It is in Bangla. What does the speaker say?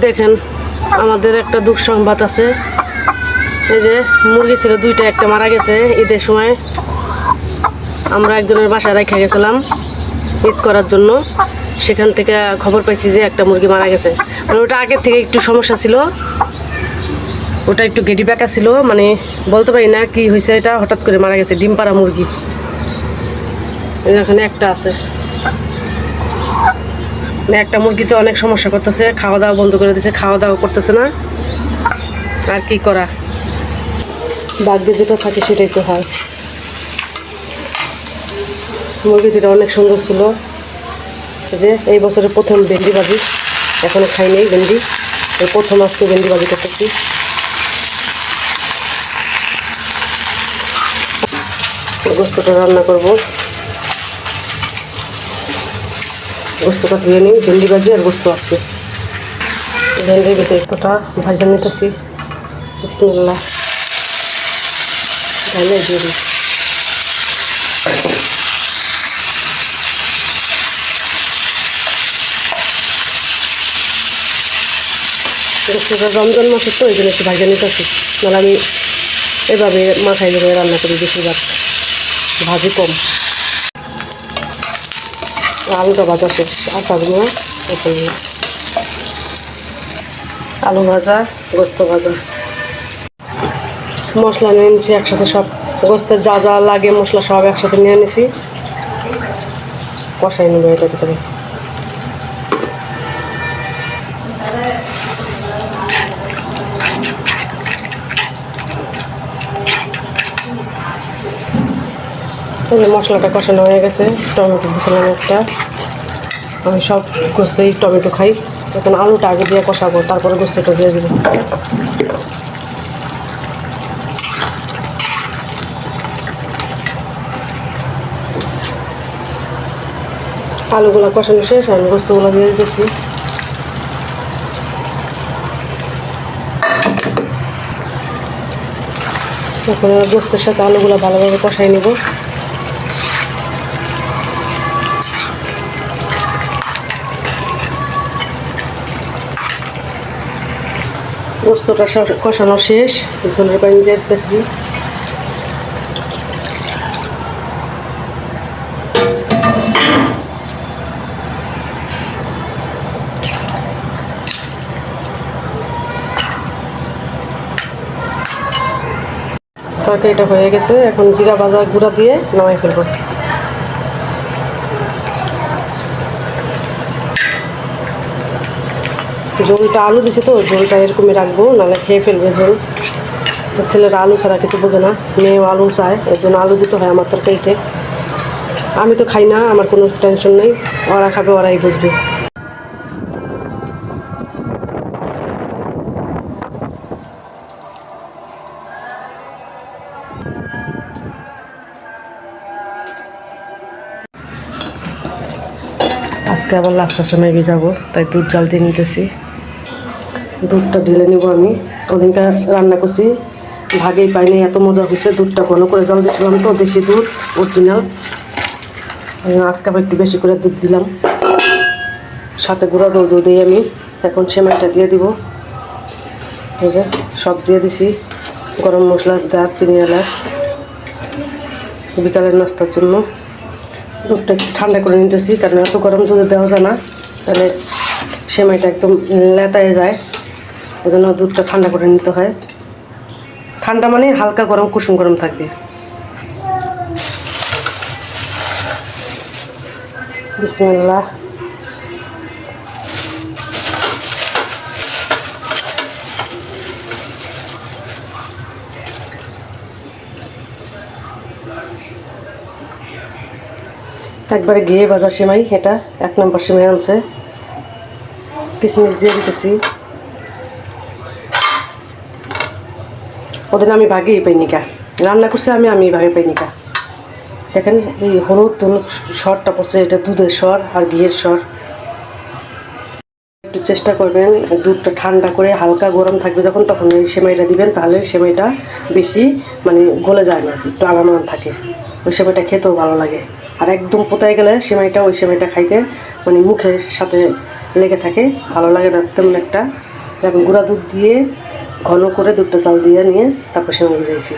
দেখেন আমাদের একটা দুঃখ সংবাদ আছে। এই যে মুরগি ছিল দুইটা, একটা মারা গেছে ঈদের সময়। আমরা একজনের বাসায় রেখে গেছিলাম ঈদ করার জন্য। সেখান থেকে খবর পাইছি যে একটা মুরগি মারা গেছে। মানে ওটা আগের থেকে একটু সমস্যা ছিল, ওটা একটু গেডি ব্যাকা ছিল, মানে বলতে পারি না কি হয়েছে। এটা হঠাৎ করে মারা গেছে, ডিম পাড়া মুরগি। এখানে একটা আছে, মানে একটা মুরগিতে অনেক সমস্যা করতেছে, খাওয়া দাওয়া বন্ধ করে দিয়েছে, খাওয়া দাওয়া করতেছে না। আর কি করা, ভাগ্যে যেটা থাকে সেটাই তো হয়। মুরগিটা অনেক সুন্দর ছিল। যে এই বছরের প্রথম ভেন্ডি ভাজি, এখনো খাই নেই ভেন্ডি, এই প্রথম আজকে ভেন্ডি ভাজি করতেছি। গোস্তটা রান্না করবো, গোস্তটা ধুয়ে নিই। ভেন্ডি ভাজি আর গোস্ত আজকে। ভেন্ডির ভিতরে গোস্তটা ভাজা নিতেছি। বিসমিল্লাহ, ঢেলে দিয়ে দিই। গোস্তটা রমজান মাসে তো এই জন্য একটু ভাজা নিতেছি, নাহলে আমি এভাবে মাথায় ধরে রান্না করি বেশিরভাগ, ভাজি কম। আলুটা ভাজা শেষ, আচারগুলো আলু ভাজা, গোস্ত ভাজা। মশলা নিয়ে নিয়েছি একসাথে, সব গোস্তের যা যা লাগে মশলা সব একসাথে নিয়ে নিয়েছি। কষাই নেবো এটার ভিতরে। মশলাটা কষানো হয়ে গেছে, টমেটো দিয়েছিলাম একটা। আমি সব গোস্তেই টমেটো খাই। এখন আলুটা আগে দিয়ে কষাবো, তারপরে গোস্তটা দিয়ে দেবো। আলুগুলো কষানো শেষ, আমি গোস্তগুলো দিয়ে দিতেছি। এখন গোস্তের সাথে আলুগুলো ভালোভাবে কষাই নেব। গোস্তটা কষানো শেষ, ঝোলের পানি দিয়ে দিতেছি। তরকারিটা হয়ে গেছে, এখন জিরা ভাজা গুঁড়া দিয়ে নামাই ফেলবো। ঝোলটা আলু দিছে তো, ঝোলটা এরকমই রাখবো, নাহলে খেয়ে ফেলবে ঝোল। ছেলেরা আলু ছাড়া কিছু বোঝে না, মেয়েও আলু চায়, এর জন্য আলু দিতে হয় আমার তরকারিতে। আমি তো খাই না, আমার কোনো টেনশন নেই, ওরা খাবে, ওরাই বুঝবে। আজকে আবার লাস্টার সময় ভিজাবো, তাই দুধ জাল দিয়ে নিতেছি। দুধটা ঢেলে নিব আমি। ওদিনকে রান্না করছি, ভাগেই পাইনি, এত মজা হয়েছে। দুধটা ঘন করে জল দিয়েছিলাম তো, দেশি দুধ অরিজিনাল। আজকে আবার একটু বেশি করে দুধ দিলাম, সাথে গুঁড়া দুধ দিই আমি। এখন সেমাইটা দিয়ে দিব। এই যে সব দিয়ে দিছি, গরম মশলা, দারচিনি, এলাচ, বিকালের নাস্তার জন্য। দুধটা একটু ঠান্ডা করে নিতেছি, কারণ এত গরম দুধে দেওয়া যায় না, তাহলে সেমাইটা একদম লেতায় যায়। এই জন্য দুধটা ঠান্ডা করে নিতে হয়। ঠান্ডা মানে হালকা গরম, কুসুম গরম থাকবে। বিসমিল্লাহ। একবারে ঘিয়ে ভাজা সেমাই, এটা 1 নম্বর সেমাই আনছে। কিশমিশ দিয়ে দিতেছি। ওদিন আমি ভাগেই পাইনি কা, রান্না করছি আমি ভাগে পাইনি কা। দেখেন এই হলুদ সরটা পড়ছে, এটা দুধের সর আর ঘিয়ের সর। একটু চেষ্টা করবেন দুধটা ঠান্ডা করে, হালকা গরম থাকবে যখন, তখন এই সেমাইটা দিবেন, তাহলে সেমাইটা বেশি মানে গলে যায় না, একটু আরাম থাকে। ওই সেমাইটা খেতেও ভালো লাগে। আর একদম পোতায় গেলে সেমাইটা, ওই সেমাইটা খাইতে মানে মুখের সাথে লেগে থাকে, ভালো লাগে না তেমন একটা। এখন গুঁড়া দুধ দিয়ে ঘন করে দুধটা জাল দিয়ে নিয়ে তারপর সেমাই ভিজাইছি।